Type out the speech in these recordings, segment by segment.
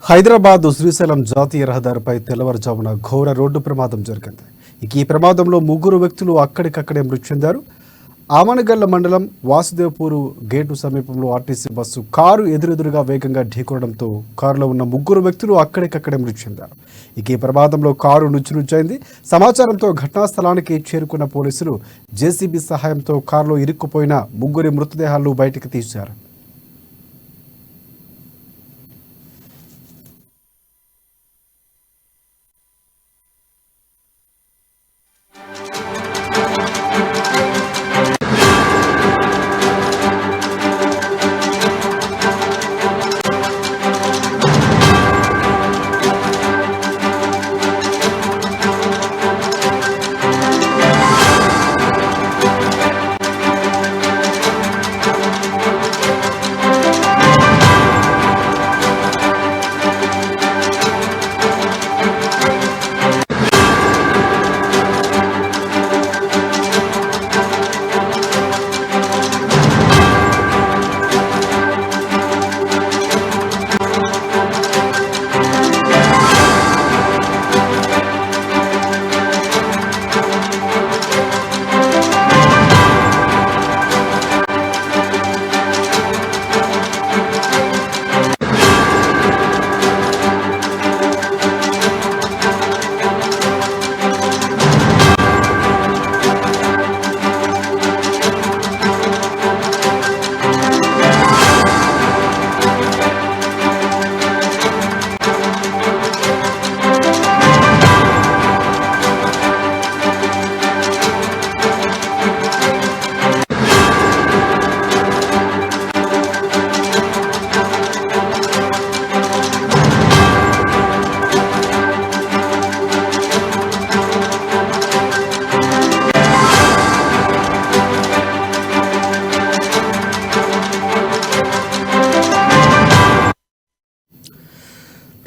హైదరాబాద్ శ్రీశైలం జాతీయ రహదారిపై తెల్లవారుజామున ఘోర రోడ్డు ప్రమాదం జరిగింది. ఈ ప్రమాదంలో ముగ్గురు వ్యక్తులు అక్కడికక్కడే మృతి చెందారు. ఆమనగల్ల మండలం వాసుదేవ్పూర్ గేటు సమీపంలో ఆర్టీసీ బస్సు కారు ఎదురెదురుగా వేగంగా ఢీకొనడంతో కారులో ఉన్న ముగ్గురు వ్యక్తులు అక్కడికక్కడే మృతి చెందారు. ఈ ప్రమాదంలో కారు నుచ్చునుచ్చైంది. సమాచారంతో ఘటనా స్థలానికి చేరుకున్న పోలీసులు జేసీబీ సహాయంతో కారులో ఇరుక్కుపోయిన ముగ్గురి మృతదేహాలు బయటికి తీశారు.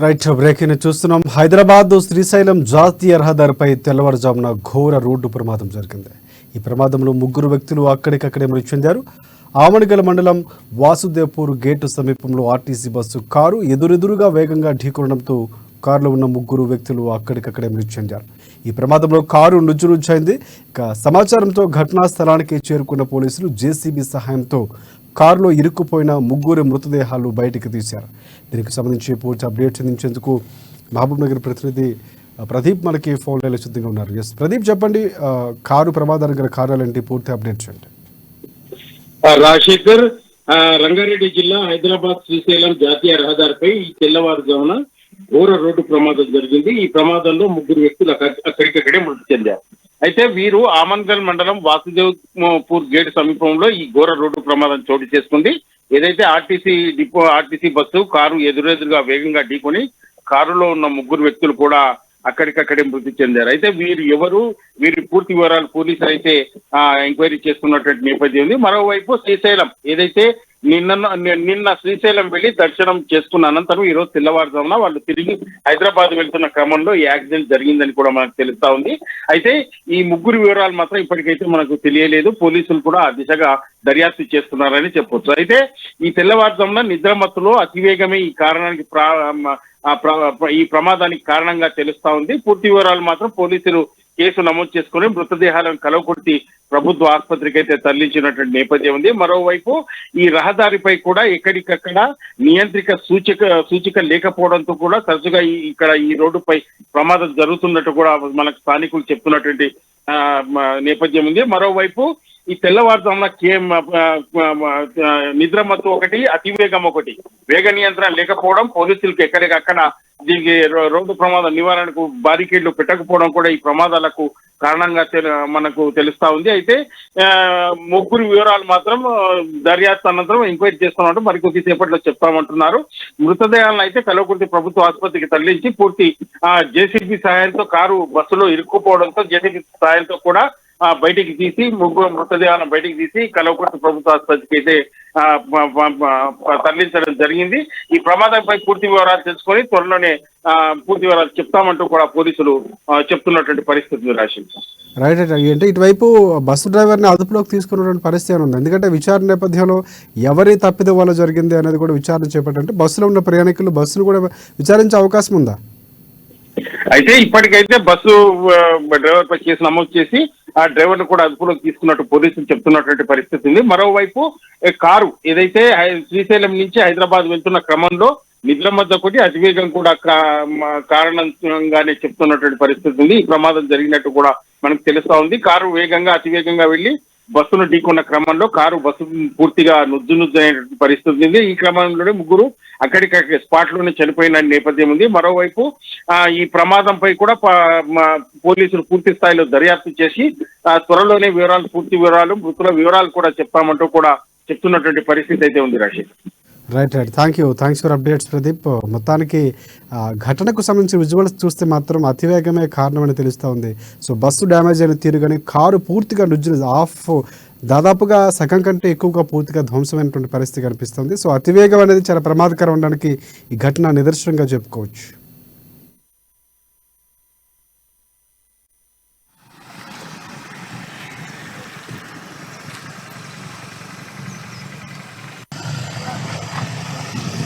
రైట్, బ్రేకింగ్ చూస్తున్నాం. హైదరాబాద్ శ్రీశైలం జాతీయ రహదారిపై తెల్లవారుజామున ఘోర రోడ్డు ప్రమాదం జరిగింది. ఈ ప్రమాదంలో ముగ్గురు వ్యక్తులు అక్కడికక్కడే మృతి చెందారు. ఆమనగల మండలం వాసుదేవ్పూర్ గేటు సమీపంలో ఆర్టీసీ బస్సు కారు ఎదురెదురుగా వేగంగా ఢీకొనడంతో కారులో ఉన్న ముగ్గురు వ్యక్తులు అక్కడికక్కడే మృతి చెందారు. ఈ ప్రమాదంలో కారు నుజ్జునుచ్చైంది. సమాచారంతో ఘటనా స్థలానికి చేరుకున్న పోలీసులు జేసీబీ సహాయంతో కారులో ఇరుక్కుపోయిన ముగ్గురు మృతదేహాలు బయటికి తీశారు. దీనికి సంబంధించి పూర్తి అప్డేట్స్ అందించేందుకు మహబూబ్ నగర్ ప్రతినిధి ప్రదీప్ మనకి ఫోన్ లైన్లో సిద్ధంగా ఉన్నారు. ఎస్ ప్రదీప్, చెప్పండి, కారు ప్రమాదానికి గల కారణాలేంటి, పూర్తి అప్డేట్స్ ఏంటి? రాజశేఖర్, రంగారెడ్డి జిల్లా హైదరాబాద్ శ్రీశైలం జాతీయ రహదారిపై ఈ తెల్లవారుజామున ఘోర రోడ్డు ప్రమాదం జరిగింది. ఈ ప్రమాదంలో ముగ్గురు వ్యక్తులు అక్కడికక్కడే మృతి చెందారు. అయితే వీరు ఆమన్గల్ మండలం వాసుదేవ్పూర్ గేట్ సమీపంలో ఈ ఘోర రోడ్డు ప్రమాదం చోటు చేసుకుంది. ఏదైతే ఆర్టీసీ బస్సు కారు ఎదురెదురుగా వేగంగా ఢీకొని కారులో ఉన్న ముగ్గురు వ్యక్తులు కూడా అక్కడికక్కడే మృతి చెందారు. అయితే వీరి పూర్తి వివరాలు పోలీసులు అయితే ఎంక్వైరీ చేస్తున్నటువంటి నేపథ్యం ఉంది. మరోవైపు శ్రీశైలం ఏదైతే నిన్న శ్రీశైలం వెళ్లి దర్శనం చేసుకున్న అనంతరం ఈ రోజు తెల్లవారుజామున వాళ్ళు తిరిగి హైదరాబాద్ వెళ్తున్న క్రమంలో ఈ యాక్సిడెంట్ జరిగిందని కూడా మనకు తెలుస్తా ఉంది. అయితే ఈ ముగ్గురు వివరాలు మాత్రం ఇప్పటికైతే మనకు తెలియలేదు. పోలీసులు కూడా ఆ దిశగా దర్యాప్తు చేస్తున్నారని చెప్పొచ్చు. అయితే ఈ తెల్లవారుజామున నిద్రమత్తులో అతివేగమే ఈ ప్రమాదానికి కారణంగా తెలుస్తా ఉంది. పూర్తి వివరాలు మాత్రం పోలీసులు కేసు నమోదు చేసుకుని మృతదేహాలను కలవకుర్తి ప్రభుత్వ ఆసుపత్రికి అయితే తరలించినటువంటి నేపథ్యం ఉంది. మరోవైపు ఈ రహదారిపై కూడా ఎక్కడికక్కడ నియంత్రిక సూచిక లేకపోవడంతో కూడా తరచుగా ఇక్కడ ఈ రోడ్డుపై ప్రమాదం జరుగుతున్నట్టు కూడా మనకు స్థానికులు చెప్తున్నటువంటి నేపథ్యం ఉంది. మరోవైపు ఈ తెల్లవారుజామున నిద్రమత్తు ఒకటి, అతివేగం ఒకటి, వేగ నియంత్రణ లేకపోవడం, పోలీసులకు ఎక్కడికక్కడ దీనికి రోడ్డు ప్రమాద నివారణకు బారికేడ్లు పెట్టకపోవడం కూడా ఈ ప్రమాదాలకు కారణంగా మనకు తెలుస్తా ఉంది. అయితే ముగ్గురు వివరాలు మాత్రం దర్యాప్తు అనంతరం ఎంక్వైరీ చేస్తామంటూ మరికొద్ది సేపట్లో చెప్తామంటున్నారు. మృతదేహాలను అయితే కల్వకుర్తి ప్రభుత్వ ఆసుపత్రికి తరలించి పూర్తి జేసీబీ సహాయంతో కారు బస్సులో ఇరుక్కుపోవడంతో జేసీబీ సహాయంతో కూడా బయటికి తీసి ముగ్గురు మృతదేహాలను బయటికి తీసి కల్వకుర్తి ప్రభుత్వ ఆసుపత్రికి అయితే తరలించడం జరిగింది. ఈ ప్రమాదంపై పూర్తి వివరాలు తెలుసుకొని త్వరలోనే పూర్తి వివరాలు చెప్తామంటూ కూడా పోలీసులు చెప్తున్నటువంటి పరిస్థితి రాశి. రైట్ రైట్ అంటే ఇటువైపు బస్సు డ్రైవర్ని అదుపులోకి తీసుకున్నటువంటి పరిస్థితి అని ఉంది. ఎందుకంటే విచారణ నేపథ్యంలో ఎవరి తప్పిదం వల్ల జరిగింది అనేది కూడా విచారణ చేపట్టంటే బస్సులో ఉన్న ప్రయాణికులు బస్సును కూడా విచారించే అవకాశం ఉందా? అయితే ఇప్పటికైతే బస్సు డ్రైవర్ పై కేసు నమోదు చేసి ఆ డ్రైవర్ ను కూడా అదుపులోకి తీసుకున్నట్టు పోలీసులు చెప్తున్నటువంటి పరిస్థితి ఉంది. మరోవైపు కారు ఏదైతే శ్రీశైలం నుంచి హైదరాబాద్ వెళ్తున్న క్రమంలో నిద్రమద్ద కొట్టి అతివేగం కూడా కారణంగానే చెప్తున్నటువంటి పరిస్థితి ఉంది. ఈ ప్రమాదం జరిగినట్టు కూడా మనకు తెలుస్తా ఉంది. కారు అతివేగంగా వెళ్లి బస్సును ఢీకొన్న క్రమంలో బస్సు పూర్తిగా నుజ్జు అయినటువంటి పరిస్థితి ఉంది. ఈ క్రమంలోనే ముగ్గురు అక్కడికక్కడ స్పాట్ లోనే చనిపోయిన నేపథ్యం ఉంది. మరోవైపు ఈ ప్రమాదంపై కూడా పోలీసులు పూర్తి స్థాయిలో దర్యాప్తు చేసి త్వరలోనే పూర్తి వివరాలు మృతుల వివరాలు కూడా చెప్తామంటూ కూడా చెప్తున్నటువంటి పరిస్థితి అయితే ఉంది రాశి. Right thanks for updates Pradeep. మొత్తానికి ఘటనకు సంబంధించిన విజువల్స్ చూస్తే మాత్రం అతివేగమే కారణమని తెలుస్తూ ఉంది. సో బస్సు డ్యామేజ్ అయిన తీరు కానీ కారు పూర్తిగా దాదాపుగా సగం కంటే ఎక్కువగా పూర్తిగా ధ్వంసమైనటువంటి పరిస్థితి కనిపిస్తుంది. సో అతివేగం అనేది చాలా ప్రమాదకరం ఉండడానికి ఈ ఘటన నిదర్శనంగా చెప్పుకోవచ్చు.